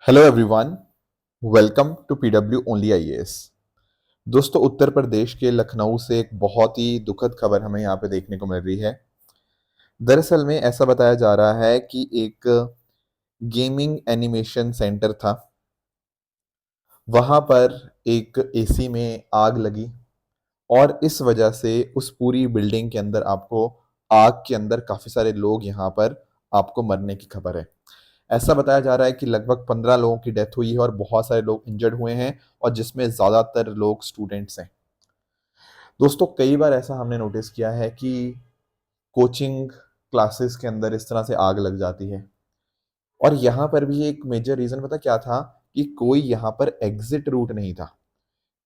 Hello everyone, welcome to PW only IAS. दोस्तों, उत्तर प्रदेश के लखनऊ से एक बहुत ही दुखद खबर हमें यहाँ पे देखने को मिल रही है। दरअसल में ऐसा बताया जा रहा है कि एक गेमिंग एनिमेशन सेंटर था। वहाँ पर एक एसी में आग लगी और इस वजह से उस पूरी बिल्डिंग के अंदर आपको आग के अंदर काफ़ी सारे लोग यहाँ पर आपको मरने की खबर है। ऐसा बताया जा रहा है कि लगभग 15 लोगों की डेथ हुई है और बहुत सारे लोग इंजर्ड हुए हैं और जिसमें ज़्यादातर लोग स्टूडेंट्स हैं। दोस्तों, कई बार ऐसा हमने नोटिस किया है कि कोचिंग क्लासेस के अंदर इस तरह से आग लग जाती है। और यहाँ पर भी एक मेजर रीज़न पता क्या था कि कोई यहाँ पर एग्जिट रूट नहीं था।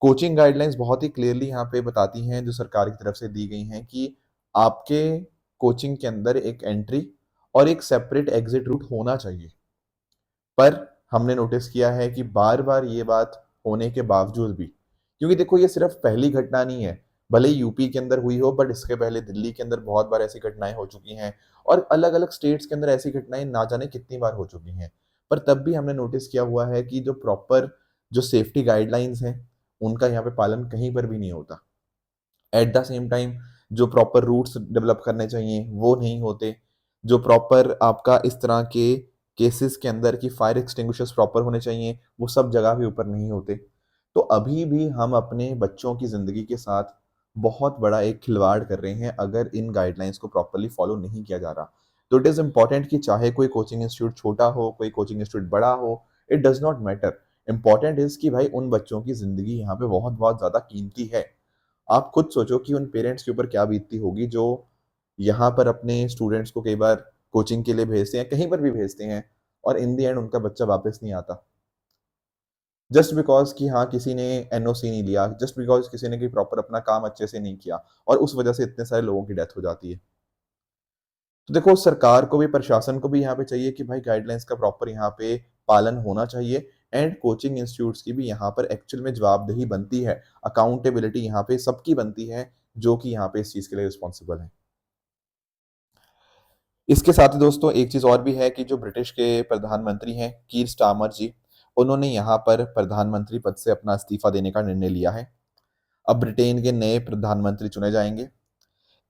कोचिंग गाइडलाइंस बहुत ही क्लियरली यहाँ पे बताती हैं, जो सरकार की तरफ से दी गई हैं, कि आपके कोचिंग के अंदर एक एंट्री और एक सेपरेट एग्जिट रूट होना चाहिए। पर हमने नोटिस किया है कि बार-बार ये बात होने के बावजूद भी, क्योंकि देखो ये सिर्फ पहली घटना नहीं है, भले ही यूपी के अंदर हुई हो, बट इसके पहले दिल्ली के अंदर बहुत बार ऐसी घटनाएँ हो चुकी हैं और अलग-अलग स्टेट्स के अंदर ऐसी घटनाएँ ना जाने कितनी बार हो चुकी हैं। पर तब भी हमने नोटिस किया हुआ है कि जो सेफ्टी गाइडलाइंस हैं, उनका यहाँ पे पालन कहीं पर भी नहीं होता। एट द सेम टाइम जो प्रॉपर रूट्स डेवलप करने चाहिए वो नहीं होते। जो प्रॉपर आपका इस तरह के केसेस के अंदर कि फायर एक्सटिंग्विशर्स प्रॉपर होने चाहिए, वो सब जगह भी ऊपर नहीं होते। तो अभी भी हम अपने बच्चों की ज़िंदगी के साथ बहुत बड़ा एक खिलवाड़ कर रहे हैं अगर इन गाइडलाइंस को प्रॉपर्ली फॉलो नहीं किया जा रहा। तो इट इज़ इम्पोर्टेंट कि चाहे कोई कोचिंग इंस्टीट्यूट छोटा हो, कोई कोचिंग इंस्टीट्यूट बड़ा हो, it does not matter. Important is कि भाई उन बच्चों की ज़िंदगी यहाँ पे बहुत-बहुत ज़्यादा कीमती है। आप खुद सोचो कि उन पेरेंट्स के ऊपर क्या बीतती होगी जो यहाँ पर अपने स्टूडेंट्स को कई बार कोचिंग के लिए भेजते हैं, कहीं पर भी भेजते हैं और इन द एंड उनका बच्चा वापस नहीं आता। जस्ट बिकॉज़ कि हाँ, किसी ने एनओसी नहीं लिया, जस्ट बिकॉज़ किसी ने कि प्रॉपर अपना काम अच्छे से नहीं किया और उस वजह से इतने सारे लोगों की डेथ हो जाती है। तो देखो, सरकार को भी, प्रशासन को भी यहाँ पे चाहिए कि भाई गाइडलाइंस का प्रॉपर यहाँ पे पालन होना चाहिए एंड कोचिंग इंस्टीट्यूट्स की भी यहाँ पर एक्चुअल में जवाबदेही बनती है, अकाउंटेबिलिटी यहाँ पे सबकी बनती है, जो कि यहाँ पे इस चीज़ के लिए रिस्पॉन्सिबल हैं। इसके साथ ही दोस्तों एक चीज़ और भी है कि जो ब्रिटिश के प्रधानमंत्री हैं, कीर स्टारमर जी, उन्होंने यहाँ पर प्रधानमंत्री पद से अपना इस्तीफा देने का निर्णय लिया है। अब ब्रिटेन के नए प्रधानमंत्री चुने जाएँगे।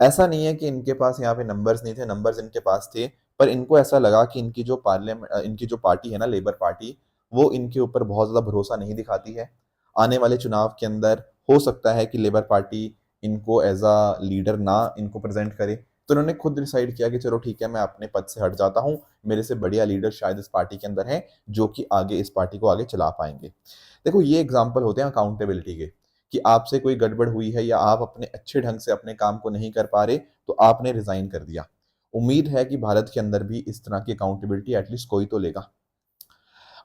ऐसा नहीं है कि इनके पास यहाँ पे नंबर्स नहीं थे, नंबर्स इनके पास थे, पर इनको ऐसा लगा कि इनकी जो पार्टी है ना, लेबर पार्टी, वो इनके ऊपर बहुत ज़्यादा भरोसा नहीं दिखाती है। आने वाले चुनाव के अंदर हो सकता है कि लेबर पार्टी इनको एज़ अ लीडर ना इनको प्रेज़ेंट करे। तो उन्होंने खुद डिसाइड किया कि चलो ठीक है, मैं अपने पद से हट जाता हूँ, मेरे से बढ़िया लीडर शायद इस पार्टी के अंदर हैं, जो कि आगे इस पार्टी को आगे चला पाएँगे। देखो, ये एग्ज़ाम्पल होते हैं अकाउंटेबिलिटी के। कि आपसे कोई गड़बड़ हुई है या आप अपने अच्छे ढंग से अपने काम को नहीं कर पा रहे, तो आपने रिज़ाइन कर दिया। उम्मीद है कि भारत के अंदर भी इस तरह की अकाउंटेबिलिटी एटलीस्ट कोई तो लेगा।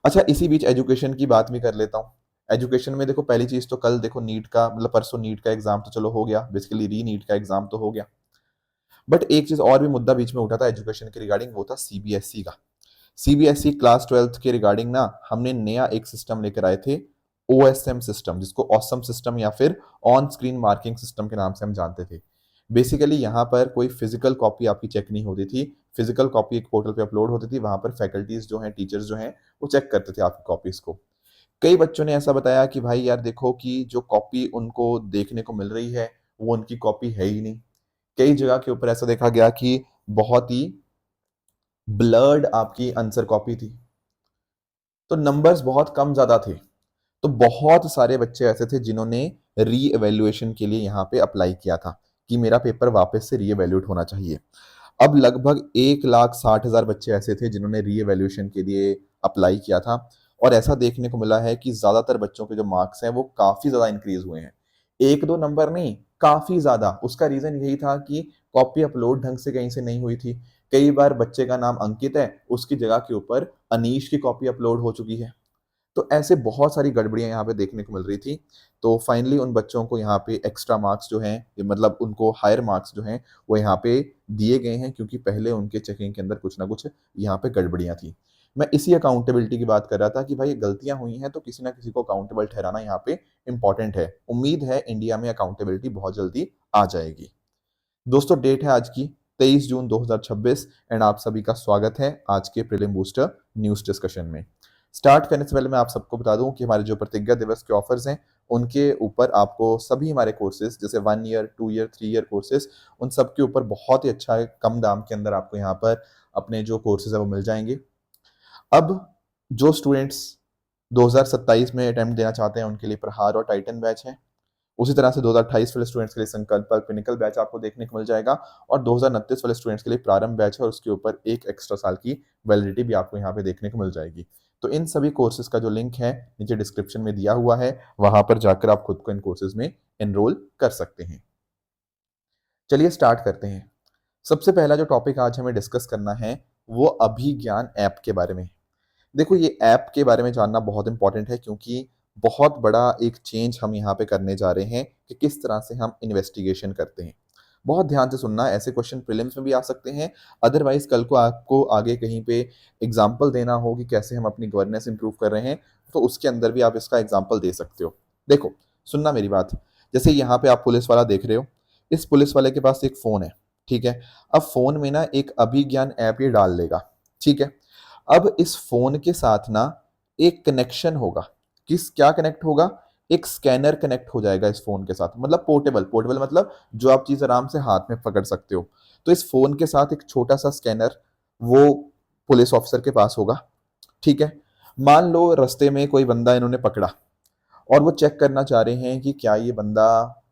अच्छा, इसी बीच एजुकेशन की बात भी कर लेता हूँ। एजुकेशन में देखो, पहली चीज़ तो कल देखो नीट का मतलब परसों नीट का एग्ज़ाम तो चलो हो गया, बेसिकली री-नीट का एग्ज़ाम तो हो गया। बट एक चीज़ और भी मुद्दा बीच में उठा था एजुकेशन के रिगार्डिंग, वो था सीबीएसई का। सीबीएसई क्लास 12th के रिगार्डिंग ना हमने नया एक सिस्टम लेकर आए थे, ओएसएम सिस्टम, जिसको ऑसम सिस्टम या फिर ऑन स्क्रीन मार्किंग सिस्टम के नाम से हम जानते थे। बेसिकली यहाँ पर कोई फिजिकल कॉपी आपकी चेक नहीं होती थी। फिजिकल कॉपी एक पोर्टल पे अपलोड होती थी, वहां पर फैकल्टीज जो हैं, टीचर्स जो हैं, वो चेक करते थे आपकी कॉपीज को। कई बच्चों ने ऐसा बताया कि भाई यार देखो कि जो कॉपी उनको देखने को मिल रही है, वो उनकी कॉपी है ही नहीं। कई जगह के ऊपर ऐसा देखा गया कि बहुत ही ब्लर्ड आपकी आंसर कॉपी थी, तो नंबर्स बहुत कम ज़्यादा थे। तो बहुत सारे बच्चे ऐसे थे जिन्होंने री-इवैल्यूएशन के लिए यहाँ पे अप्लाई किया था कि मेरा पेपर वापस से री-इवैल्यूएट होना चाहिए। अब लगभग 1,60,000 बच्चे ऐसे थे जिन्होंने री-इवैल्यूएशन के लिए अप्लाई किया था और ऐसा देखने को मिला है कि ज़्यादातर बच्चों के जो मार्क्स हैं वो काफ़ी ज़्यादा इंक्रीज़ हुए हैं। 1-2 नंबर नहीं, काफ़ी ज़्यादा। उसका रीज़न यही था कि कॉपी अपलोड ढंग से कहीं से नहीं हुई थी। कई बार बच्चे का नाम अंकित है, उसकी जगह के ऊपर अनीश की कॉपी अपलोड हो चुकी है। तो ऐसे बहुत सारी गड़बड़ियाँ यहाँ पे देखने को मिल रही थी। तो फाइनली उन बच्चों को यहाँ पे एक्स्ट्रा मार्क्स जो हैं, ये मतलब उनको हायर मार्क्स जो हैं, वो यहाँ पे दिए गए हैं, क्योंकि पहले उनके चेकिंग के अंदर कुछ ना कुछ यहाँ पे गड़बड़ियाँ थी। मैं इसी अकाउंटेबिलिटी की बात कर रहा था कि भाई गलतियाँ हुई हैं तो किसी ना किसी को अकाउंटेबल ठहराना यहाँ पे इम्पोर्टेंट है। उम्मीद है इंडिया में अकाउंटेबिलिटी बहुत जल्दी आ जाएगी। दोस्तों, डेट है आज की 23 जून 2026 एंड आप सभी का स्वागत है आज के प्रीलिम बूस्टर न्यूज़ डिस्कशन में। स्टार्ट करने से पहले मैं आप सबको बता दूं कि हमारे जो प्रतिज्ञा दिवस के ऑफर्स हैं उनके ऊपर आपको सभी हमारे कोर्सेज जैसे 1 ईयर 2 ईयर 3 ईयर कोर्सेज उन सब के ऊपर बहुत ही अच्छा कम दाम के अंदर आपको यहाँ पर अपने जो कोर्सेज है वो मिल जाएंगे। अब जो स्टूडेंट्स 2027 में अटेम्प्ट देना चाहते हैं उनके लिए प्रहार और टाइटन बैच है। उसी तरह से 2028 वाले स्टूडेंट्स के लिए संकल्प और पिनिकल बैच आपको देखने को मिल जाएगा और 2029 वाले स्टूडेंट्स के लिए प्रारंभ बैच है और उसके ऊपर एक एक्स्ट्रा साल की वैलिडिटी भी आपको यहाँ पे देखने को मिल जाएगी। तो इन सभी कोर्सेज का जो लिंक है नीचे डिस्क्रिप्शन में दिया हुआ है, वहां पर जाकर आप खुद को इन कोर्सेज में एनरोल कर सकते हैं। चलिए स्टार्ट करते हैं। सबसे पहला जो टॉपिक आज हमें डिस्कस करना है वो अभिज्ञान ऐप के बारे में। देखो ये ऐप के बारे में जानना बहुत इंपॉर्टेंट है क्योंकि बहुत बड़ा एक चेंज हम यहाँ पे करने जा रहे हैं कि किस तरह से हम इन्वेस्टिगेशन करते हैं। बहुत ध्यान से सुनना, ऐसे क्वेश्चन प्रीलिम्स में भी आ सकते हैं, अदरवाइज कल को आपको आगे कहीं पे एग्जाम्पल देना हो कि कैसे हम अपनी गवर्नेंस इंप्रूव कर रहे हैं तो उसके अंदर भी आप इसका एग्जाम्पल दे सकते हो। देखो सुनना मेरी बात, जैसे यहाँ पे आप पुलिस वाला देख रहे हो, इस पुलिस वाले के पास एक फोन है, ठीक है। अब फोन में ना एक अभिज्ञान ऐप ये डाल लेगा, ठीक है। अब इस फोन के साथ ना एक कनेक्शन होगा, किस क्या कनेक्ट होगा, एक स्कैनर कनेक्ट हो जाएगा इस फोन के साथ, मतलब पोर्टेबल, पोर्टेबल मतलब जो आप चीज आराम से हाथ में पकड़ सकते हो। तो इस फोन के साथ एक छोटा सा स्कैनर वो पुलिस ऑफिसर के पास होगा, ठीक है। मान लो रास्ते में कोई बंदा इन्होंने पकड़ा और वो चेक करना चाह रहे हैं कि क्या ये बंदा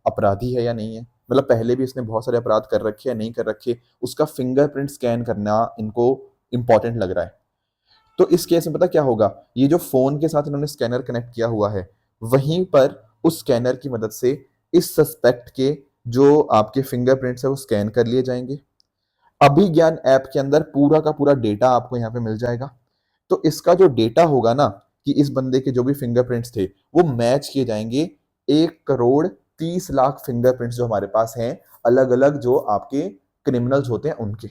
अपराधी है या नहीं है, मतलब पहले भी इसने बहुत सारे अपराध कर रखे या नहीं कर रखे, उसका फिंगरप्रिंट स्कैन करना इनको इंपॉर्टेंट लग रहा है। तो इस केस में पता क्या होगा, ये जो फोन के साथ इन्होंने स्कैनर कनेक्ट किया हुआ है वहीं पर उस स्कैनर की मदद से इस सस्पेक्ट के जो आपके फिंगरप्रिंट्स है वो स्कैन कर लिए जाएंगे। अभिज्ञान ऐप के अंदर पूरा का पूरा डेटा आपको यहाँ पे मिल जाएगा। तो इसका जो डेटा होगा ना कि इस बंदे के जो भी फिंगरप्रिंट्स थे वो मैच किए जाएंगे 1 करोड़ 30 लाख फिंगरप्रिंट्स जो हमारे पास हैं, अलग अलग जो आपके क्रिमिनल्स होते हैं उनके।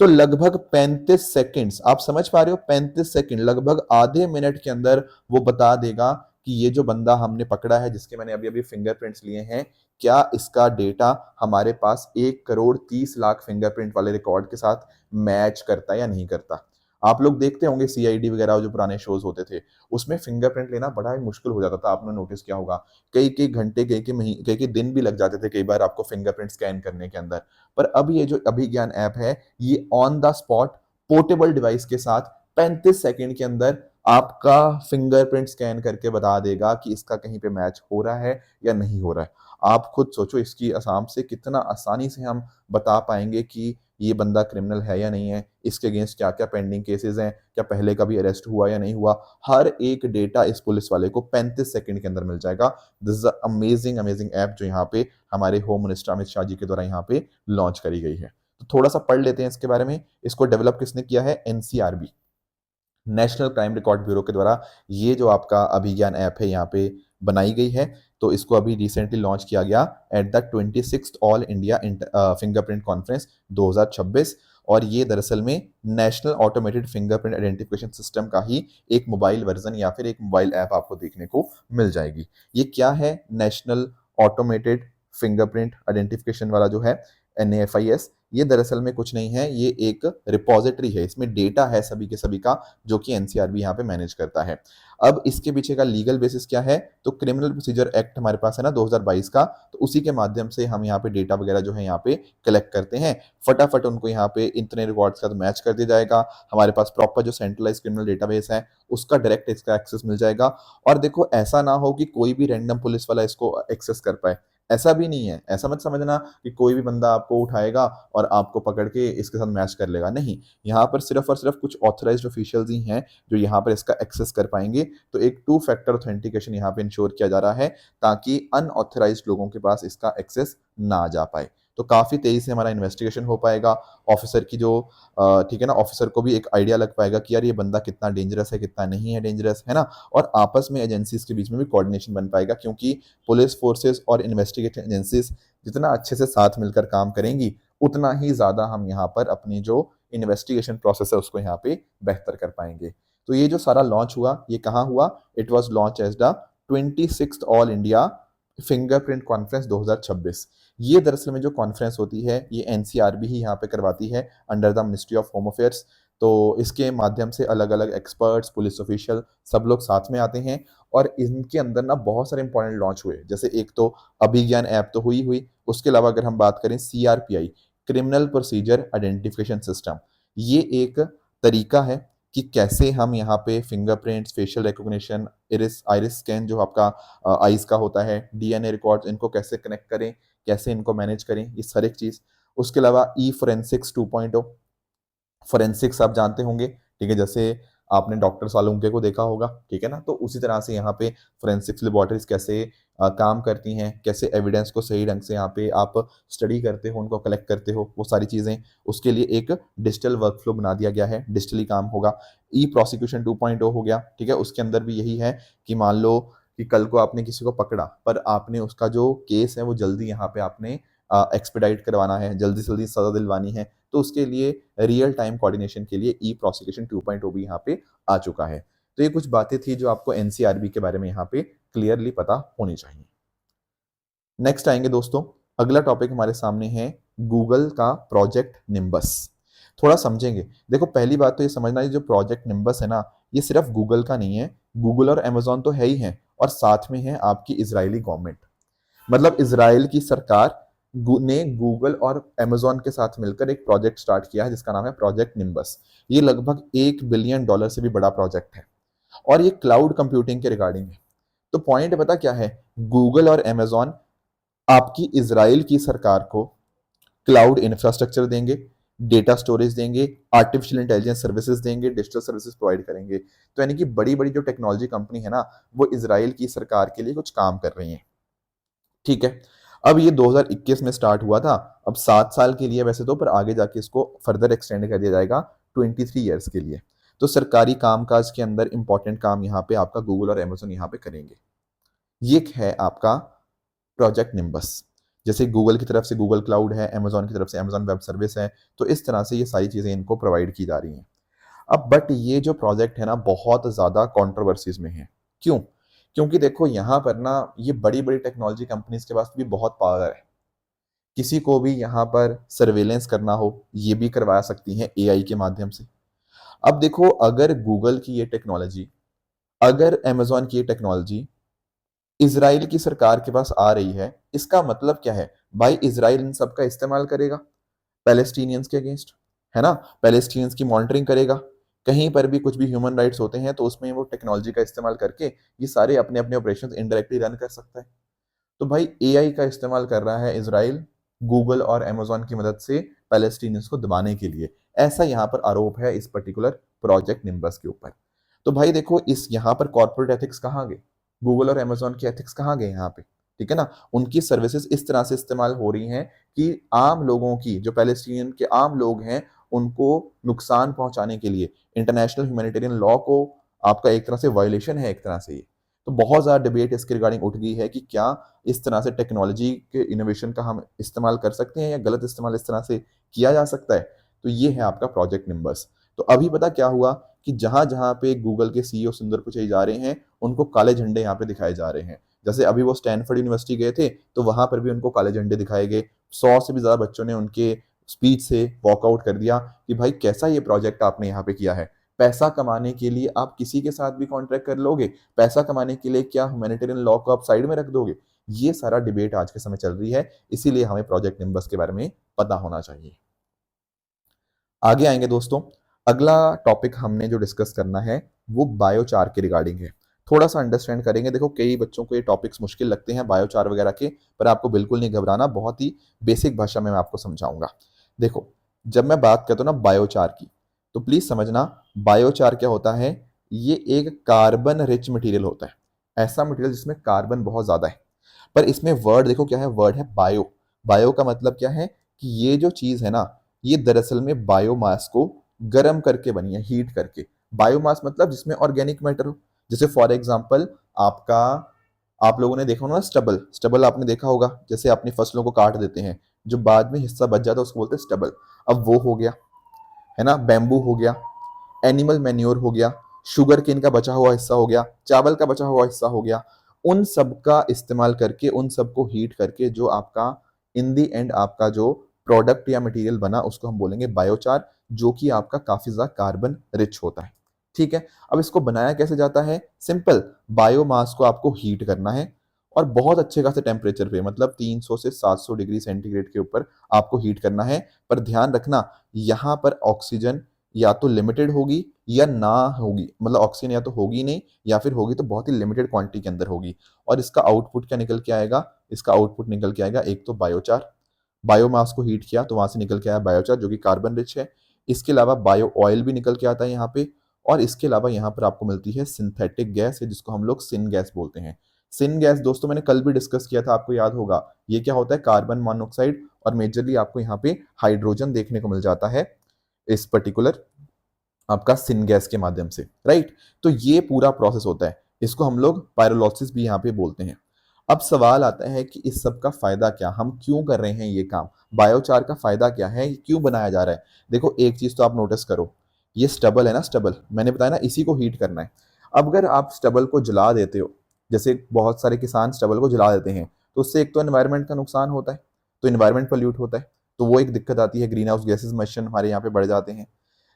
तो लगभग 35 सेकंड्स, आप समझ पा रहे हो, 35 सेकंड, लगभग आधे मिनट के अंदर वो बता देगा कि ये जो बंदा हमने पकड़ा है जिसके मैंने अभी अभी फिंगरप्रिंट्स लिए हैं, क्या इसका डेटा हमारे पास 1 करोड़ 30 लाख फिंगरप्रिंट वाले रिकॉर्ड के साथ मैच करता है या नहीं करता। आप लोग देखते होंगे सीआईडी वगैरह जो पुराने शोज होते थे उसमें फिंगरप्रिंट लेना बड़ा ही मुश्किल हो जाता था, आपने नोटिस किया होगा। कई कई घंटे कई कई महीने कई कई दिन भी लग जाते थे कई बार आपको फिंगरप्रिंट स्कैन करने के अंदर। पर अब ये जो अभिज्ञान ऐप है ये on the spot portable device के साथ 35 सेकंड के अंदर आपका फिंगरप्रिंट स्कैन करके बता देगा कि इसका कहीं पे मैच हो रहा है या नहीं हो रहा है। आप खुद सोचो इसकी आसाम से कितना आसानी से हम बता पाएंगे कि ये बंदा क्रिमिनल है या नहीं है, इसके अगेंस्ट क्या क्या पेंडिंग केसेस हैं, क्या पहले कभी अरेस्ट हुआ या नहीं हुआ। हर एक डेटा इस पुलिस वाले को 35 सेकंड के अंदर मिल जाएगा। This is amazing amazing app जो यहाँ पे हमारे होम मिनिस्टर अमित शाह जी के द्वारा यहाँ पे लॉन्च करी गई है। तो थोड़ा सा पढ़ लेते हैं इसके बारे में। इसको डेवलप किसने किया है, NCRB, national crime record bureau के द्वारा ये जो आपका अभिज्ञान ऐप है यहाँ पे बनाई गई है। तो इसको अभी रिसेंटली लॉन्च किया गया at the 26th all India fingerprint conference 2026 और ये दरअसल में national automated fingerprint identification system का ही एक मोबाइल वर्जन या फिर एक मोबाइल ऐप आपको देखने को मिल जाएगी। ये क्या है, नेशनल ऑटोमेटेड फिंगरप्रिंट आइडेंटिफिकेशन वाला जो है NAFIS, ये दरअसल में कुछ नहीं है, ये एक रिपॉजिटरी है, इसमें डेटा है सभी के सभी का जो कि एनसीआरबी यहाँ पे मैनेज करता है। अब इसके पीछे का लीगल बेसिस क्या है, तो क्रिमिनल प्रोसीजर एक्ट हमारे पास है ना 2022 का, तो उसी के माध्यम से हम यहाँ पे डेटा वगैरह जो है यहाँ पे कलेक्ट करते हैं, फटाफट उनको यहाँ पे इतने रिकॉर्ड्स का मैच कर दिया जाएगा। हमारे पास प्रॉपर जो सेंट्रलाइज क्रिमिनल डेटाबेस है उसका डायरेक्ट इसका एक्सेस मिल जाएगा। और देखो ऐसा ना हो कि कोई भी रैंडम पुलिस वाला इसको एक्सेस कर पाए, ऐसा भी नहीं है, ऐसा मत समझना कि कोई भी बंदा आपको उठाएगा और आपको पकड़ के इसके साथ मैच कर लेगा, नहीं। यहाँ पर सिर्फ और सिर्फ कुछ ऑथराइज्ड ऑफिशियल्स ही हैं जो यहाँ पर इसका एक्सेस कर पाएंगे। तो एक 2 फैक्टर ऑथेंटिकेशन यहाँ पे इंश्योर किया जा रहा है ताकि अनऑथराइज्ड लोगों के पास इसका एक्सेस ना जा पाए। तो काफी तेजी से हमारा इन्वेस्टिगेशन हो पाएगा। ऑफिसर की जो ठीक है ना, ऑफिसर को भी एक आइडिया लग पाएगा कि यार ये बंदा कितना डेंजरस है कितना नहीं है डेंजरस, है ना। और आपस में एजेंसीज के बीच में भी कोऑर्डिनेशन बन पाएगा क्योंकि पुलिस फोर्सेस और इन्वेस्टिगेटिव एजेंसीज जितना अच्छे से साथ मिलकर काम करेंगी उतना ही ज्यादा हम यहाँ पर अपनी जो इन्वेस्टिगेशन प्रोसेस है उसको यहाँ पे बेहतर कर पाएंगे। तो ये जो सारा लॉन्च हुआ ये कहाँ हुआ, it was launch as the 26th all India fingerprint conference 2026। ये दरअसल में जो कॉन्फ्रेंस होती है ये एनसीआरबी ही यहाँ पे करवाती है under the ministry of home affairs. तो इसके माध्यम से अलग-अलग एक्सपर्ट्स, पुलिस ऑफिशियल सब लोग साथ में आते हैं और इनके अंदर ना बहुत सारे इंपॉर्टेंट लॉन्च हुए। जैसे एक तो अभिज्ञान ऐप तो हुई, उसके अलावा अगर हम बात करें सीआरपीआई, क्रिमिनल प्रोसीजर आइडेंटिफिकेशन सिस्टम, ये एक तरीका है कि कैसे हम यहाँ पे fingerprints, facial recognition, iris iris scan जो आपका आईज़ का होता है, डीएनए रिकॉर्ड्स इनको कैसे कनेक्ट करें, कैसे इनको मैनेज करें, ये हर एक चीज़। उसके अलावा ई फोरेंसिक्स 2.0, फोरेंसिक्स आप जानते होंगे, ठीक है? जैसे आपने डॉक्टर सालुंके को देखा होगा, ठीक है ना? तो उसी तरह से यहाँ पे फोरेंसिक्स लैबोरेटरीज़ कैसे काम करती हैं, कैसे एविडेंस को सही ढंग से यहाँ पे आप स्टडी करते हो, उनको कलेक्ट करते हो, वो सारी चीज़ें, उसके लिए एक डिजिटल वर्कफ्लो बना दिया गया है, डिजिटली काम होगा। ई प्रोसिक्यूशन 2.0 हो गया, ठीक है? उसके अंदर भी यही है कि मान लो कि कल को आपने किसी को पकड़ा, पर आपने उसका जो केस है, वो जल्दी यहाँ पे आपने एक्सपेडाइट करवाना है, जल्दी से जल्दी सज़ा दिलवानी है, तो उसके लिए रियल टाइम कोऑर्डिनेशन के लिए ई प्रोसिक्यूशन 2.0 भी यहाँ पे आ चुका है। तो ये कुछ बातें थी जो आपको एनसीआरबी के बारे में यहाँ पे क्लियरली पता होनी चाहिए। नेक्स्ट आएंगे दोस्तों, अगला टॉपिक हमारे सामने है गूगल का प्रोजेक्ट निम्बस। थोड़ा समझेंगे। देखो पहली बात तो ये समझना, ये जो प्रोजेक्ट निम्बस है ना, ये सिर्फ गूगल का नहीं है, गूगल और अमेजोन तो है ही है, और साथ में है आपकी इजरायली गवर्नमेंट। मतलब इजराइल की सरकार ने गूगल और अमेजोन के साथ मिलकर एक प्रोजेक्ट स्टार्ट किया है जिसका नाम है प्रोजेक्ट निम्बस। ये लगभग $1 बिलियन से भी बड़ा प्रोजेक्ट है और ये क्लाउड कंप्यूटिंग के रिगार्डिंग है। तो पॉइंट पता क्या है, गूगल और अमेजोन आपकी इजराइल की सरकार को क्लाउड इंफ्रास्ट्रक्चर देंगे, डेटा स्टोरेज देंगे, आर्टिफिशियल इंटेलिजेंस सर्विसेज देंगे, डिजिटल सर्विसेज प्रोवाइड करेंगे। तो यानी कि बड़ी बड़ी जो टेक्नोलॉजी कंपनी है ना, वो इजराइल की सरकार के लिए कुछ काम कर रही है, ठीक है? अब ये 2021 में स्टार्ट हुआ था, अब 7 साल के लिए वैसे तो, पर आगे जाके इसको फर्दर एक्सटेंड कर दिया जाएगा 23 ईयर्स के लिए। तो सरकारी कामकाज के अंदर इंपॉर्टेंट काम यहाँ पे आपका गूगल और अमेजोन यहाँ पे करेंगे। ये है आपका प्रोजेक्ट निम्बस। जैसे गूगल की तरफ से गूगल क्लाउड है, अमेजोन की तरफ से अमेजोन वेब सर्विस है, तो इस तरह से ये सारी चीजें इनको प्रोवाइड की जा रही हैं। अब बट ये जो प्रोजेक्ट है ना, बहुत ज्यादा कंट्रोवर्सीज में है। क्यों? क्योंकि देखो यहाँ पर ना, ये बड़ी बड़ी टेक्नोलॉजी कंपनीज के पास भी बहुत पावर है। किसी को भी यहाँ पर सर्वेलेंस करना हो, ये भी करवा सकती हैं एआई के माध्यम से। अब देखो, अगर गूगल की ये टेक्नोलॉजी, अगर अमेजोन की ये टेक्नोलॉजी इजराइल की सरकार के पास आ रही है, इसका मतलब क्या है भाई? इजराइल इन सब का इस्तेमाल करेगा पैलेस्टीनियंस के अगेंस्ट, है ना? पैलेस्टीनियंस की मॉनिटरिंग करेगा। कहीं पर भी कुछ भी ह्यूमन राइट्स होते हैं तो उसमें वो टेक्नोलॉजी का इस्तेमाल करके ये सारे अपने अपने ऑपरेशन इनडायरेक्टली रन कर सकता है। तो भाई एआई का इस्तेमाल कर रहा है इजराइल गूगल और अमेजोन की मदद से पैलेस्टीनियंस को दबाने के लिए, ऐसा यहाँ पर आरोप है इस पर्टिकुलर प्रोजेक्ट निम्बस के ऊपर। तो भाई देखो, इस यहाँ पर कॉर्पोरेट एथिक्स कहाँ गए? गूगल और अमेजोन के एथिक्स कहाँ गए यहाँ पे? ठीक है ना? उनकी सर्विसेज इस तरह से इस्तेमाल हो रही हैं कि आम लोगों की, जो पैलेस्टीनियन के आम लोग हैं, उनको नुकसान पहुंचाने के लिए इंटरनेशनल ह्यूमैनिटेरियन लॉ को आपका एक तरह से वायलेशन है, एक तरह से ये। तो बहुत ज़्यादा डिबेट इसके रिगार्डिंग उठ गई है कि क्या इस तरह से टेक्नोलॉजी के इनोवेशन का हम इस्तेमाल कर सकते हैं या गलत इस्तेमाल इस तरह से किया जा सकता है। तो ये है आपका प्रोजेक्ट निम्बस। तो अभी पता क्या हुआ कि जहां जहां पे गूगल के सीईओ सुंदर पिचई जा रहे हैं, उनको काले झंडे यहाँ पे दिखाए जा रहे हैं। जैसे अभी वो स्टैनफोर्ड यूनिवर्सिटी गए थे, तो वहां पर भी उनको काले झंडे दिखाए गए। 100 से भी ज्यादा बच्चों ने उनके स्पीच से वॉकआउट कर दिया कि भाई कैसा ये प्रोजेक्ट आपने यहाँ पे किया है। पैसा कमाने के लिए आप किसी के साथ भी कॉन्ट्रैक्ट कर लोगे, पैसा कमाने के लिए क्या ह्यूमैनिटेरियन लॉ को आप साइड में रख दोगे? ये सारा डिबेट आज के समय चल रही है, इसीलिए हमें प्रोजेक्ट निम्बस के बारे में पता होना चाहिए। आगे आएंगे दोस्तों, अगला टॉपिक हमने जो डिस्कस करना है वो बायोचार के रिगार्डिंग है। थोड़ा सा अंडरस्टैंड करेंगे। देखो कई बच्चों को ये टॉपिक्स मुश्किल लगते हैं बायोचार वगैरह के, पर आपको बिल्कुल नहीं घबराना, बहुत ही बेसिक भाषा में मैं आपको समझाऊंगा। देखो, जब मैं बात करता हूँ ना बायोचार की, तो प्लीज समझना, बायोचार क्या होता है? ये एक कार्बन रिच मटेरियल होता है, ऐसा मटेरियल जिसमें कार्बन बहुत ज्यादा है। पर इसमें वर्ड देखो क्या है, वर्ड है बायो। बायो का मतलब क्या है कि ये जो चीज है ना, ये दरअसल में बायोमास को गर्म करके बनी है, हीट करके। बायोमास मतलब जिसमें ऑर्गेनिक मैटर हो। जैसे फॉर एग्जांपल आपका, आप लोगों ने देखा होगा ना स्टबल, स्टबल आपने देखा होगा, जैसे अपनी फसलों को काट देते हैं, जो बाद में हिस्सा बच जाता है उसको बोलते हैं स्टबल। अब वो हो गया, है ना? बैम्बू हो गया, एनिमल मैन्योर हो गया, शुगर केन का बचा हुआ हिस्सा हो गया, चावल का बचा हुआ हिस्सा हो गया। उन सब का इस्तेमाल करके, उन सबको हीट करके जो आपका इन दी एंड आपका जो प्रोडक्ट या मटेरियल बना, उसको हम बोलेंगे बायोचार, जो कि आपका काफी ज्यादा कार्बन रिच होता है। ठीक है, अब इसको बनाया कैसे जाता है? सिंपल, बायोमास को आपको हीट करना है और बहुत अच्छे खासे टेम्परेचर पे, मतलब 300 से 700 डिग्री सेंटीग्रेड के ऊपर आपको हीट करना है। पर ध्यान रखना, यहाँ पर ऑक्सीजन या तो लिमिटेड होगी या ना होगी, मतलब ऑक्सीजन या तो होगी नहीं या फिर होगी तो बहुत ही लिमिटेड क्वांटिटी के अंदर होगी। और इसका आउटपुट क्या निकल के आएगा? इसका आउटपुट निकल के आएगा एक तो बायोचार, बायोमास को हीट किया तो वहां से निकल के आया बायोचार जो कि कार्बन रिच है। इसके अलावा बायो ऑयल भी निकल के आता है यहाँ पे। और इसके अलावा यहाँ पर आपको मिलती है सिंथेटिक गैस है जिसको हम लोग सिन गैस बोलते हैं। सिन गैस दोस्तों मैंने कल भी डिस्कस किया था, आपको याद होगा। ये क्या होता है? कार्बन मोनोऑक्साइड और मेजरली आपको यहाँ पे हाइड्रोजन देखने को मिल जाता है इस पर्टिकुलर आपका सिन गैस के माध्यम से, राइट। तो ये पूरा प्रोसेस होता है, इसको हम लोग पायरोलॉसिस भी यहाँ पे बोलते हैं। अब सवाल आता है कि इस सब का फायदा क्या, हम क्यों कर रहे हैं ये काम, बायोचार का फायदा क्या है, ये क्यों बनाया जा रहा है? देखो एक चीज तो आप नोटिस करो, ये स्टबल है ना, स्टबल मैंने बताया ना, इसी को हीट करना है। अब अगर आप स्टबल को जला देते हो, जैसे बहुत सारे किसान स्टबल को जला देते हैं, तो उससे एक तो एनवायरमेंट का नुकसान होता है, तो एनवायरमेंट पोल्यूट होता है, तो वो एक दिक्कत आती है, ग्रीन हाउस गैसेज मिशन हमारे यहाँ पे बढ़ जाते हैं।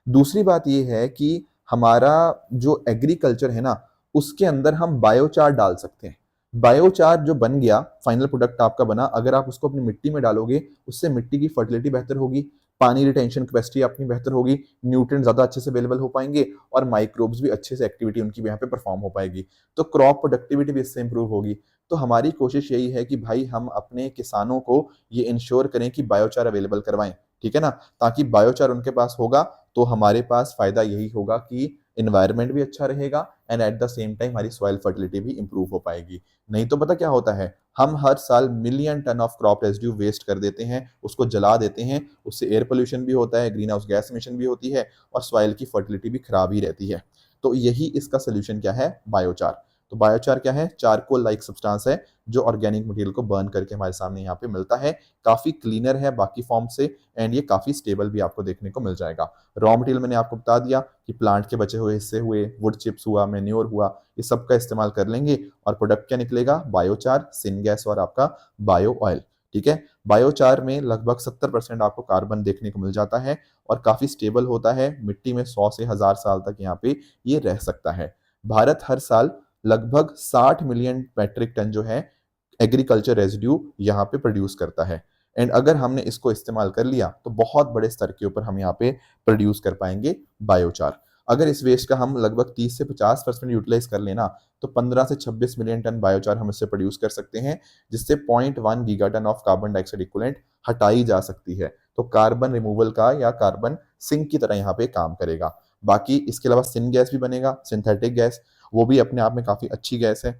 दूसरी बात ये है कि हमारा जो एग्रीकल्चर है ना, उसके अंदर हम बायोचार डाल सकते हैं। बायोचार जो बन गया, फाइनल प्रोडक्ट आपका बना, अगर आप उसको अपनी मिट्टी में डालोगे, उससे मिट्टी की फर्टिलिटी बेहतर होगी, पानी रिटेंशन कैपेसिटी अपनी बेहतर होगी, न्यूट्रिएंट ज्यादा अच्छे से अवेलेबल हो पाएंगे और माइक्रोब्स भी अच्छे से एक्टिविटी उनकी यहाँ पे परफॉर्म हो पाएगी, तो क्रॉप प्रोडक्टिविटी भी इससे इंप्रूव होगी। तो हमारी कोशिश यही है कि भाई हम अपने किसानों को ये इंश्योर करें कि बायोचार अवेलेबल करवाएं, ठीक है ना। ताकि बायोचार उनके पास होगा तो हमारे पास फायदा यही होगा कि इन्वायरमेंट भी अच्छा रहेगा and at the same time हमारी सॉइल फर्टिलिटी भी इंप्रूव हो पाएगी। नहीं तो पता क्या होता है, हम हर साल million ton of crop residue waste कर देते हैं, उसको जला देते हैं, उससे एयर पोल्यूशन भी होता है, ग्रीन हाउस गैस इमिशन भी होती है और सॉइल की फर्टिलिटी भी खराब ही रहती है। तो यही इसका सोल्यूशन क्या है? बायोचार। तो बायोचार क्या है? चारकोल लाइक सब्सटेंस है जो ऑर्गेनिक मटेरियल को बर्न करके हमारे सामने यहाँ पे मिलता है, काफी क्लीनर है बाकी फॉर्म से एंड ये काफी स्टेबल भी आपको देखने को मिल जाएगा। रॉ मटेरियल मैंने आपको बता दिया कि प्लांट के बचे हुए हिस्से हुए, वुड चिप्स हुआ, मेन्योर हुआ, ये सब का इस्तेमाल कर लेंगे और प्रोडक्ट क्या निकलेगा? बायोचार, सिन गैस और आपका बायो ऑयल। ठीक है, बायोचार में लगभग 70% आपको कार्बन देखने को मिल जाता है और काफी स्टेबल होता है, मिट्टी में 100 से 1000 साल तक यहाँ पे ये रह सकता है। भारत हर साल लगभग 60 मिलियन मैट्रिक टन जो है एग्रीकल्चर रेजिड्यू यहाँ पे प्रोड्यूस करता है एंड अगर हमने इसको इस्तेमाल कर लिया तो बहुत बड़े स्तर के ऊपर हम यहाँ पे प्रोड्यूस कर पाएंगे बायोचार। अगर इस वेस्ट का हम लगभग 30 से 50% यूटिलाइज कर लेना तो 15 से 26 मिलियन टन बायोचार हम इससे प्रोड्यूस कर सकते हैं, जिससे 0.1 gigaton of carbon dioxide equivalent हटाई जा सकती है। तो कार्बन रिमूवल का या कार्बन सिंक की तरह यहाँ पे काम करेगा। बाकी इसके अलावा सिन गैस भी बनेगा, सिंथेटिक गैस, वो भी अपने आप में काफी अच्छी गैस है।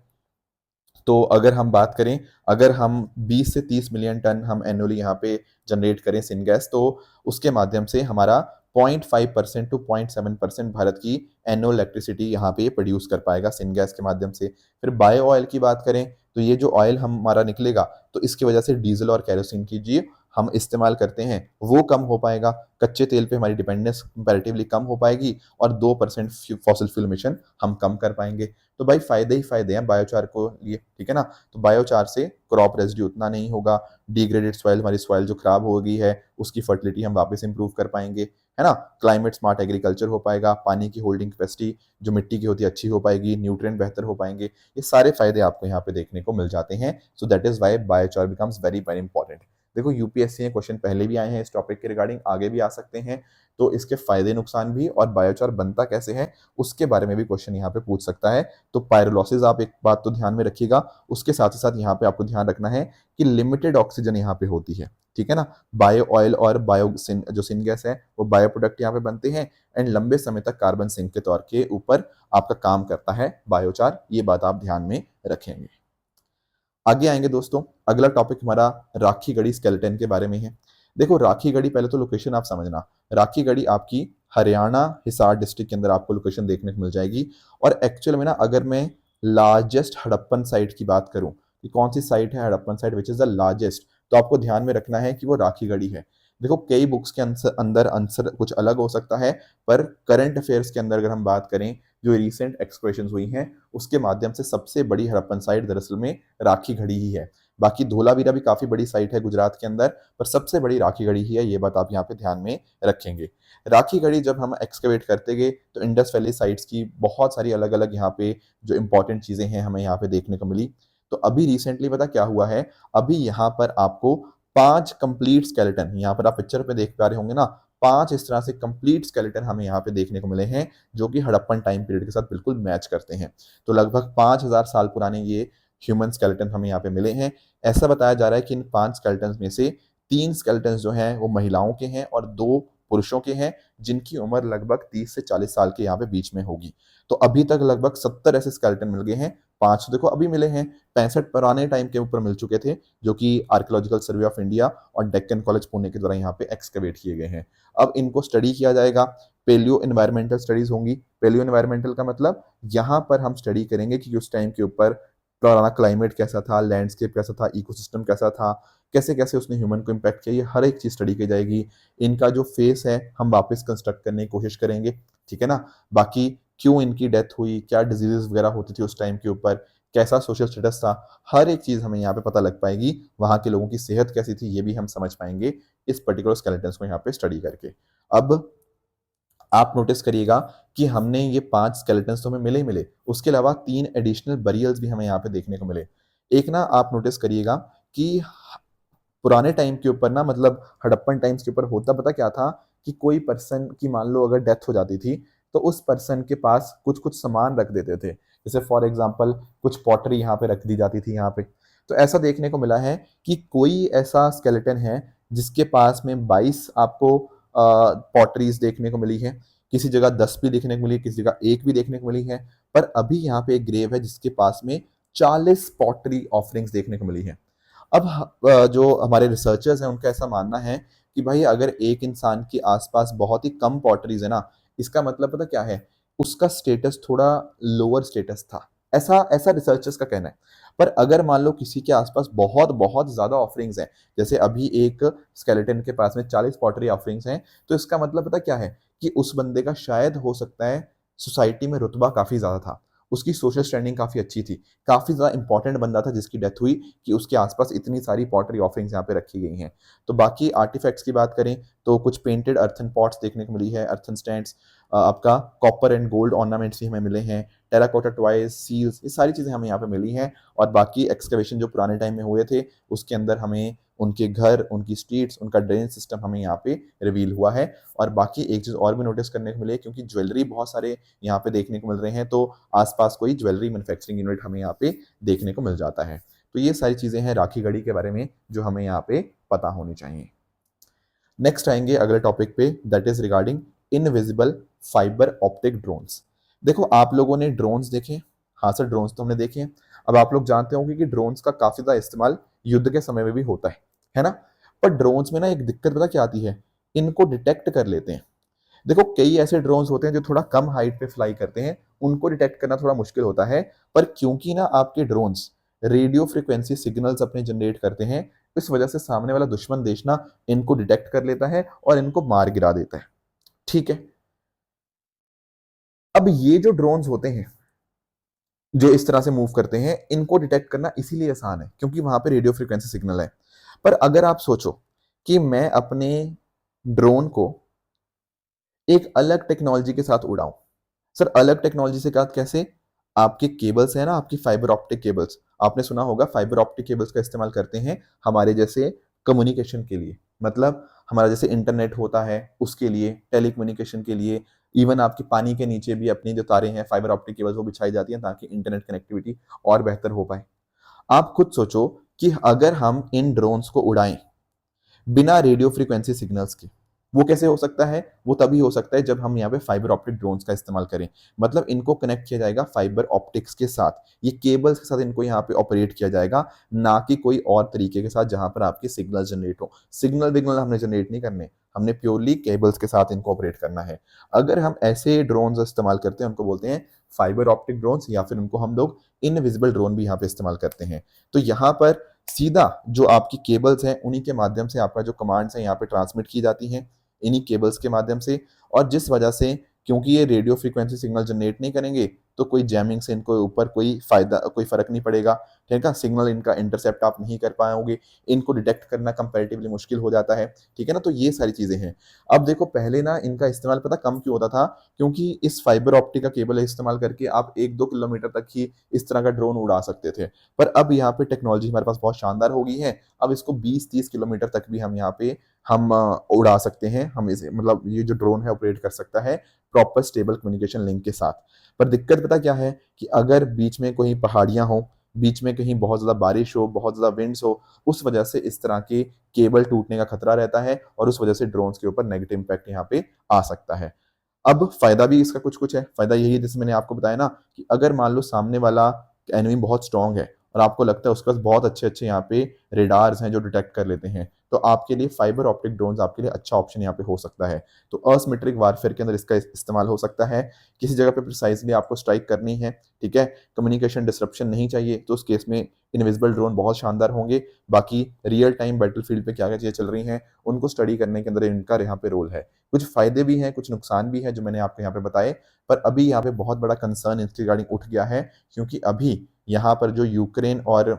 तो अगर हम बात करें, अगर हम 20 से 30 मिलियन टन हम एनुअली यहाँ पे जनरेट करें सिन गैस, तो उसके माध्यम से हमारा 0.5% टू 0.7% भारत की एनुअल इलेक्ट्रिसिटी यहाँ पे प्रोड्यूस कर पाएगा सिन गैस के माध्यम से। फिर बायो ऑयल की बात करें तो ये जो ऑयल हमारा निकलेगा तो इसकी वजह से डीजल और कैरोसिन की जी हम इस्तेमाल करते हैं वो कम हो पाएगा, कच्चे तेल पे हमारी डिपेंडेंस कंपैरेटिवली कम हो पाएगी और 2% फॉसिल फ्यूल इमिशन हम कम कर पाएंगे। तो भाई फायदे ही फायदे हैं बायोचार को लिए, ठीक है ना। तो बायोचार से क्रॉप रेजिड्यू उतना नहीं होगा, डिग्रेडेड सॉइल, हमारी सॉइल जो खराब हो गई है उसकी फर्टिलिटी हम वापस इंप्रूव कर पाएंगे, है ना। क्लाइमेट स्मार्ट एग्रीकल्चर हो पाएगा, पानी की होल्डिंग कैपेसिटी जो मिट्टी की होती है अच्छी हो पाएगी, न्यूट्रिएंट बेहतर हो पाएंगे, ये सारे फायदे आपको यहाँ पे देखने को मिल जाते हैं। So that is why biochar becomes very very important. देखो यूपीएससी में क्वेश्चन पहले भी आए हैं इस टॉपिक के रिगार्डिंग, आगे भी आ सकते हैं, तो इसके फायदे नुकसान भी और बायोचार बनता कैसे है उसके बारे में भी क्वेश्चन यहाँ पे पूछ सकता है। तो पायरोलॉसिस आप एक बात तो ध्यान में रखिएगा, उसके साथ ही साथ यहाँ पे आपको ध्यान रखना है कि लिमिटेड ऑक्सीजन यहाँ पे होती है, ठीक है ना। बायो ऑयल और बायो सिन जो सिन गैस है वो बायो प्रोडक्ट यहाँ पे बनते हैं एंड लंबे समय तक कार्बन सिंक के तौर के ऊपर आपका काम करता है बायोचार, ये बात आप ध्यान में रखेंगे। आगे आएंगे दोस्तों, अगला टॉपिक हमारा राखी गढ़ी स्केलेटन के बारे में है। देखो राखी गढ़ी, पहले तो लोकेशन आप समझना, राखी गढ़ी आपकी हरियाणा हिसार डिस्ट्रिक्ट के अंदर आपको लोकेशन देखने को मिल जाएगी। और एक्चुअल में ना अगर मैं लार्जेस्ट हड़प्पन साइट की बात करूं कि कौन सी साइट है Harappan site which is the largest, तो आपको ध्यान में रखना है कि वो राखी गढ़ी है। देखो कई बुक्स के अंदर आंसर कुछ अलग हो सकता है, पर करंट अफेयर्स के अंदर अगर हम बात करें जो रिसेंट एक्सकर्शंस हुई हैं उसके माध्यम से सबसे बड़ी हड़प्पन साइट दरअसल में राखी गढ़ी ही है। बाकी धोलावीरा भी काफ़ी बड़ी साइट है गुजरात के अंदर, पर सबसे बड़ी राखीगढ़ी ही है, ये बात आप यहाँ पे ध्यान में रखेंगे। राखीगढ़ी जब हम एक्सकवेट करते गए तो इंडस वैली साइट्स की बहुत सारी अलग-अलग यहाँ पे जो इम्पोर्टेंट चीज़ें हैं हमें यहाँ पे देखने को मिली। तो अभी रिसेंटली पता क्या हुआ है, अभी यहाँ पर आपको 5 कंप्लीट स्केलेटन, यहाँ पर आप पिक्चर पे देख पा रहे होंगे ना, 5 इस तरह से कंप्लीट स्केलेटन हमें यहाँ पे देखने को मिले हैं, जो कि हड़प्पन टाइम पीरियड के साथ बिल्कुल मैच करते हैं। तो लगभग 5000 साल पुराने ये ह्यूमन स्केलेटन हमें यहाँ पे मिले हैं। ऐसा बताया जा रहा है कि इन 5 स्केलेटन्स में से 3 स्केलेटन्स जो हैं वो महिलाओं के हैं और 2 पुरुषों के हैं, जिनकी उम्र लगभग 30 से 40 साल के यहाँ पे बीच में होगी। तो अभी तक लगभग 70 ऐसे स्केलेटन मिल गए हैं। 5 तो देखो अभी मिले हैं, 65 पुराने टाइम के ऊपर मिल चुके थे, जो कि आर्कियोलॉजिकल सर्वे ऑफ इंडिया और डेक्कन कॉलेज पुणे के द्वारा यहाँ पे एक्सकवेट किए गए हैं। अब इनको स्टडी किया जाएगा, पेलियो एनवायरमेंटल स्टडीज होंगी। पेलियो एनवायरमेंटल का मतलब यहाँ पर हम स्टडी करेंगे कि उस टाइम के ऊपर पुराना क्लाइमेट कैसा था, लैंडस्केप कैसा था, इकोसिस्टम कैसा था, कैसे-कैसे उसने ह्यूमन को इम्पैक्ट किया, ये हर एक चीज़ स्टडी की जाएगी। इनका जो फेस है हम वापस कंस्ट्रक्ट करने की कोशिश करेंगे, ठीक है ना? बाकी क्यों इनकी डेथ हुई, क्या डिजीज़ेज़ वगैरह होती थी उस टाइम के ऊपर, कैसा सोशल स्टेटस था, हर एक चीज़ हमें यहाँ पे पता लग पाएगी। वहाँ के लोगों की सेहत कैसी थी, ये भी हम समझ पाएँगे इस पर्टिकुलर स्केलेटन्स को यहाँ पे स्टडी करके। अब आप नोटिस करिएगा कि हमने ये 5 स्केलेटन्स तो हमें मिले ही मिले, उसके अलावा 3 एडिशनल बरियल्स भी हमें यहाँ पे देखने को मिले। एक ना आप नोटिस करिएगा कि पुराने टाइम के ऊपर ना, मतलब हड़प्पन टाइम्स के ऊपर होता पता क्या था कि कोई पर्सन की मान लो अगर डेथ हो जाती थी, तो उस पर्सन के पास कुछ-कुछ सामान रख देते थे। जैसे फॉर एग्ज़ाम्पल कुछ पॉटरी यहाँ पे रख दी जाती थी यहाँ पे। तो ऐसा देखने को मिला है कि कोई ऐसा स्केलेटन है जिसके पास में 22 आपको पॉटरीज़ देखने को मिली है। किसी जगह 10 भी देखने को मिली है, किसी जगह 1 भी देखने को मिली है। पर अभी यहाँ पे एक ग्रेव है जिसके पास में 40 पॉटरी ऑफरिंग्स देखने को मिली है। अब जो हमारे रिसर्चर्स हैं उनका ऐसा मानना है कि भाई अगर एक इंसान के आसपास बहुत ही कम पॉटरीज है ना, इसका मतलब पता क्या है, उसका स्टेटस थोड़ा लोअर स्टेटस था। ऐसा ऐसा रिसर्चर्स का कहना है। पर अगर मान लो किसी के आसपास बहुत बहुत ज्यादा ऑफरिंग्स हैं, जैसे अभी एक स्केलेटन के पास में 40 पॉटरी ऑफरिंग्स हैं, तो इसका मतलब पता क्या है कि उस बंदे का शायद हो सकता है सोसाइटी में रुतबा काफी ज्यादा था, उसकी सोशल स्टैंडिंग काफी अच्छी थी, काफी ज्यादा इंपॉर्टेंट बंदा था जिसकी डेथ हुई कि उसके आसपास इतनी सारी पॉटरी ऑफरिंग्स यहाँ पे रखी गई हैं। तो बाकी आर्टिफैक्ट्स की बात करें तो कुछ पेंटेड अर्थन पॉट्स देखने को मिली है, अर्थन स्टैंड्स, आपका कॉपर एंड गोल्ड ऑर्नामेंट्स भी हमें मिले हैं, टेराकोटा टॉयज, सील्स, ये सारी चीज़ें हमें यहाँ पे मिली हैं। और बाकी एक्सकवेशन जो पुराने टाइम में हुए थे उसके अंदर हमें उनके घर, उनकी स्ट्रीट्स, उनका ड्रेनेज सिस्टम हमें यहाँ पे रिवील हुआ है। और बाकी एक चीज़ और भी नोटिस करने को मिली है, क्योंकि ज्वेलरी बहुत सारे यहाँ पे देखने को मिल रहे हैं, तो आसपास कोई ज्वेलरी मैन्युफैक्चरिंग यूनिट हमें यहाँ पे देखने को मिल जाता है। तो ये सारी चीज़ें हैं राखीगढ़ी के बारे में जो हमें यहाँ पे पता होनी चाहिए। नेक्स्ट आएंगे अगले टॉपिक पे, that is regarding invisible fibre optic drones. देखो आप लोगों ने ड्रोन्स देखे, हाँ सर ड्रोन्स तो हमने देखे हैं। अब आप लोग जानते होंगे कि ड्रोन्स का काफी ज्यादा इस्तेमाल युद्ध के समय में भी होता है ना? पर ड्रोन्स में ना एक दिक्कत पता क्या आती है, इनको डिटेक्ट कर लेते हैं। देखो कई ऐसे ड्रोन्स होते हैं जो थोड़ा कम हाइट पे फ्लाई करते हैं, उनको डिटेक्ट करना थोड़ा मुश्किल होता है। पर क्योंकि ना आपके ड्रोन्स रेडियो फ्रिक्वेंसी सिग्नल्स अपने जनरेट करते हैं, इस वजह से सामने वाला दुश्मन देश ना इनको डिटेक्ट कर लेता है और इनको मार गिरा देता है, ठीक है? अब ये जो ड्रोन्स होते हैं जो इस तरह से मूव करते हैं, इनको डिटेक्ट करना इसीलिए आसान है क्योंकि वहां पे रेडियो फ्रिक्वेंसी सिग्नल है। पर अगर आप सोचो कि मैं अपने ड्रोन को एक अलग टेक्नोलॉजी के साथ उड़ाऊं, सर अलग टेक्नोलॉजी से कहा कैसे? आपके केबल्स है ना, आपकी फाइबर ऑप्टिक केबल्स, आपने सुना होगा फाइबर ऑप्टिक केबल्स का इस्तेमाल करते हैं हमारे जैसे कम्युनिकेशन के लिए, मतलब हमारा जैसे इंटरनेट होता है उसके लिए, टेलीकम्युनिकेशन के लिए, इवन आपके पानी के नीचे भी अपनी जो तारें हैं फाइबर ऑप्टिक केबल्स वो बिछाई जाती हैं ताकि इंटरनेट कनेक्टिविटी और बेहतर हो पाए। आप खुद सोचो कि अगर हम इन ड्रोन्स को उड़ाएं बिना रेडियो फ्रीक्वेंसी सिग्नल्स के, वो कैसे हो सकता है? वो तभी हो सकता है जब हम यहाँ पे फाइबर ऑप्टिक ड्रोन्स का इस्तेमाल करें। मतलब इनको कनेक्ट किया जाएगा फाइबर ऑप्टिक्स के साथ, ये केबल्स के साथ इनको यहाँ पे ऑपरेट किया जाएगा, ना कि कोई और तरीके के साथ जहां पर आपके सिग्नल जनरेट हो। सिग्नल विग्नल हमने जनरेट नहीं करने, हमने प्योरली केबल्स के साथ इनको ऑपरेट करना है। अगर हम ऐसे ड्रोन्स इस्तेमाल करते हैं, उनको बोलते हैं फाइबर ऑप्टिक ड्रोन्स, या फिर उनको हम लोग इनविजिबल ड्रोन भी यहाँ पे इस्तेमाल करते हैं। तो यहाँ पर सीधा जो आपकी केबल्स हैं उन्हीं के माध्यम से आपका जो कमांड्स हैं यहाँ पे ट्रांसमिट की जाती हैं, इन्हीं केबल्स के माध्यम से। और जिस वजह से, क्योंकि ये रेडियो फ्रीक्वेंसी सिग्नल जनरेट नहीं करेंगे, तो कोई जैमिंग से इनको ऊपर कोई फ़र्क नहीं पड़ेगा, ठीक है? सिग्नल इनका इंटरसेप्ट आप नहीं कर पाओगे, इनको डिटेक्ट करना कंपैरेटिवली मुश्किल हो जाता है, ठीक है ना? तो ये सारी चीज़ें हैं। अब देखो पहले ना इनका इस्तेमाल पता कम क्यों होता था? क्योंकि इस फाइबर ऑप्टिक का केबल इस्तेमाल करके आप 1-2 किलोमीटर तक ही इस तरह का ड्रोन उड़ा सकते थे। पर अब यहाँ पे टेक्नोलॉजी हमारे पास बहुत शानदार हो गई है, अब इसको 20-30 किलोमीटर तक भी हम यहाँ पे उड़ा सकते हैं, हम इसे मतलब ये जो ड्रोन है ऑपरेट कर सकता है प्रॉपर स्टेबल कम्युनिकेशन लिंक के साथ। पर दिक्कत पता क्या है कि अगर बीच में कोई पहाड़ियाँ हों, बीच में कहीं बहुत ज़्यादा बारिश हो, बहुत ज़्यादा विंड्स हो, उस वजह से इस तरह के केबल टूटने का खतरा रहता है और उस वजह से ड्रोन्स के ऊपर नेगेटिव इम्पैक्ट यहाँ पे आ सकता है। अब फ़ायदा भी इसका कुछ-कुछ है, फ़ायदा यही है जैसे मैंने आपको बताया ना कि अगर मान लो सामने वाला एनिमी बहुत स्ट्रॉन्ग है और आपको लगता है उसके पास बहुत अच्छे-अच्छे यहाँ पे रेडार्स हैं जो डिटेक्ट कर लेते हैं, तो आपके लिए फाइबर ऑप्टिक ड्रोन्स आपके लिए अच्छा ऑप्शन यहाँ पे हो सकता है। तो असिमेट्रिक वारफेयर के अंदर इसका इस्तेमाल हो सकता है, किसी जगह पे प्रिसाइज़ली आपको स्ट्राइक करनी है, ठीक है? कम्युनिकेशन डिसरप्शन नहीं चाहिए, तो उस केस में इनविजिबल ड्रोन बहुत शानदार होंगे। बाकी रियल टाइम बैटलफ़ील्ड पे क्या-क्या चीज़ें चल रही हैं, उनको स्टडी करने के अंदर इनका यहाँ पे रोल है। कुछ फ़ायदे भी हैं, कुछ नुकसान भी हैं जो मैंने आपको यहाँ पे बताए, पर अभी यहाँ पे बहुत बड़ा कंसर्न इसके रिगार्डिंग उठ गया है क्योंकि अभी यहाँ पर जो यूक्रेन और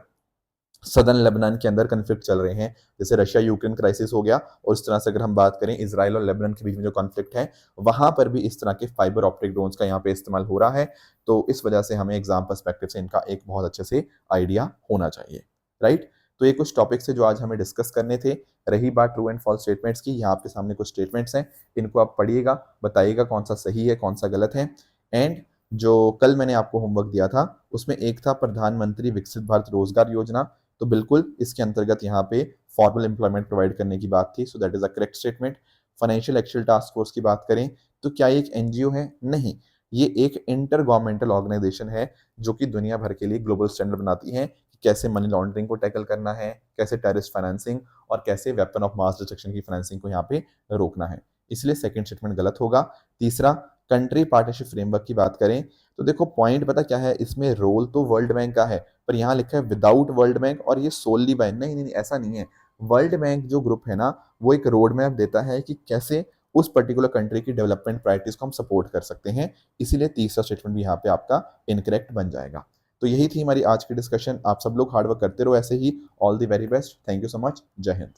सदर्न लेबनान के अंदर कॉन्फ्लिक्ट चल रहे हैं, जैसे रशिया यूक्रेन क्राइसिस हो गया और इस तरह से अगर हम बात करें इज़राइल और लेबनान के बीच में जो कॉन्फ्लिक्ट है, वहाँ पर भी इस तरह के फाइबर ऑप्टिक ड्रोन्स का यहाँ पे इस्तेमाल हो रहा है। तो इस वजह से हमें एग्ज़ाम पर्सपेक्टिव से इनका एक बहुत अच्छे से आइडिया होना चाहिए, राइट? तो ये कुछ टॉपिक्स थे जो आज हमें डिस्कस करने थे। रही बात ट्रू एंड फॉल्स स्टेटमेंट्स की, यहाँ आपके सामने कुछ स्टेटमेंट्स हैं, इनको आप पढ़िएगा, बताइएगा कौन-सा सही है, कौन-सा गलत है एंड जो कल मैंने आपको होमवर्क दिया था, उसमें एक था प्रधानमंत्री विकसित भारत रोजगार योजना, तो बिल्कुल इसके अंतर्गत यहाँ पे फॉर्मल एम्प्लॉयमेंट प्रोवाइड करने की बात थी, सो that is a correct statement. Financial action task force की बात करें तो क्या ये एक एनजीओ है? नहीं, ये एक इंटर गवर्नमेंटल ऑर्गेनाइजेशन है जो कि दुनिया भर के लिए ग्लोबल स्टैंडर्ड बनाती है कि कैसे मनी लॉन्ड्रिंग को टैकल करना है, कैसे टेररिस्ट फाइनेंसिंग और कैसे वेपन ऑफ मास डिस्ट्रक्शन की फाइनेंसिंग को यहाँ पे रोकना है। इसलिए सेकंड स्टेटमेंट गलत होगा। तीसरा, कंट्री पार्टनरशिप फ्रेमवर्क की बात करें तो देखो पॉइंट पता क्या है, इसमें रोल तो वर्ल्ड बैंक का है पर यहाँ लिखा है विदाउट वर्ल्ड बैंक और ये सोलली बाय, नहीं नहीं नहीं, ऐसा नहीं है। वर्ल्ड बैंक जो ग्रुप है ना, वो एक रोड मैप देता है कि कैसे उस पर्टिकुलर कंट्री की डेवलपमेंट प्रायोरिटीज को हम सपोर्ट कर सकते हैं, इसीलिए तीसरा स्टेटमेंट भी यहाँ पे आपका इनकरेक्ट बन जाएगा। तो यही थी हमारी आज की डिस्कशन। आप सब लोग हार्डवर्क करते रहो ऐसे ही। All the very best. Thank you so much. जय हिंद।